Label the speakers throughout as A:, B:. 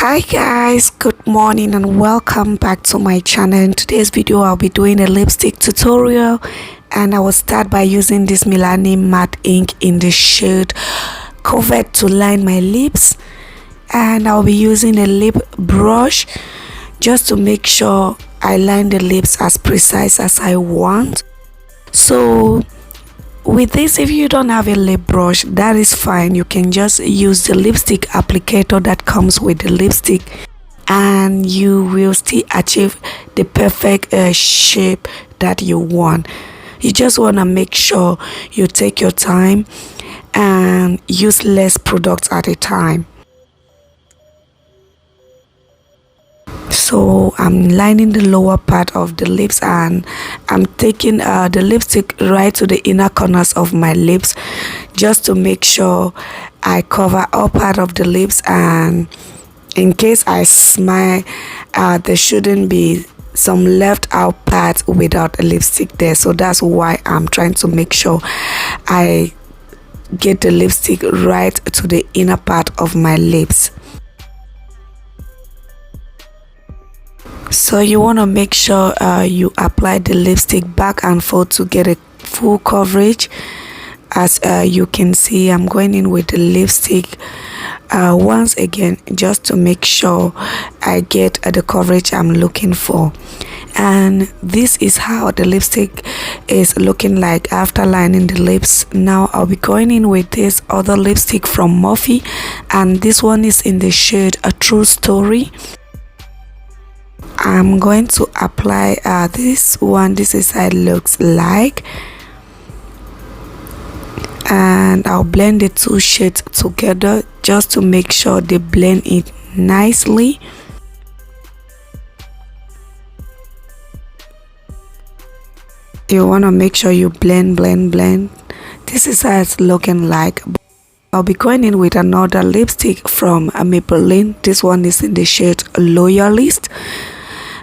A: Hi guys, good morning and welcome back to my channel. In today's video I'll be doing a lipstick tutorial, and I will start by using this Milani matte ink in the shade Covet to line my lips, and I'll be using a lip brush just to make sure I line the lips as precise as I want. So with this, if you don't have a lip brush, that is fine. You can just use the lipstick applicator that comes with the lipstick, and you will still achieve the perfect shape that you want. You just want to make sure you take your time and use less products at a time. So I'm lining the lower part of the lips, and I'm taking the lipstick right to the inner corners of my lips just to make sure I cover all part of the lips, and in case I smile, there shouldn't be some left out part without a lipstick there. So that's why I'm trying to make sure I get the lipstick right to the inner part of my lips. So you want to make sure you apply the lipstick back and forth to get a full coverage. As you can see, I'm going in with the lipstick once again just to make sure I get the coverage I'm looking for. And this is how the lipstick is looking like after lining the lips. Now I'll be going in with this other lipstick from Morphe, and this one is in the shade A True Story. I'm going to apply this one. This is how it looks like, and I'll blend the two shades together just to make sure they blend it nicely. You want to make sure you blend. This is how it's looking like. I'll be going in with another lipstick from Maybelline. This one is in the shade Loyalist,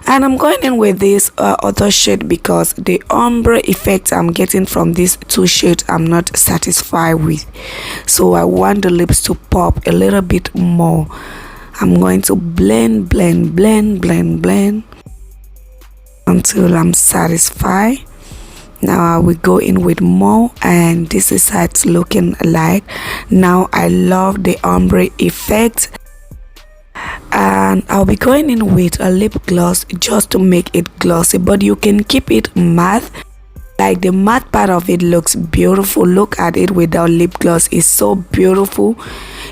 A: and I'm going in with this other shade because the ombre effect I'm getting from these two shades I'm not satisfied with, so I want the lips to pop a little bit more. I'm going to blend until I'm satisfied. Now I will go in with more, and this is how it's looking like. Now I love the ombre effect, and I'll be going in with a lip gloss just to make it glossy, but you can keep it matte. Like the matte part of it looks beautiful. Look at it without lip gloss, it's so beautiful.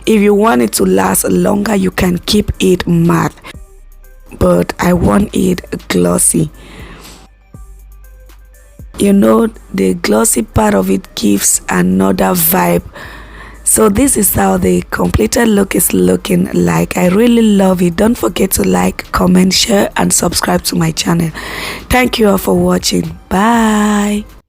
A: If you want it to last longer, you can keep it matte, but I want it glossy. You know, the glossy part of it gives another vibe. So this is how the completed look is looking like. I really love it. Don't forget to like, comment, share and subscribe to my channel. Thank you all for watching. Bye.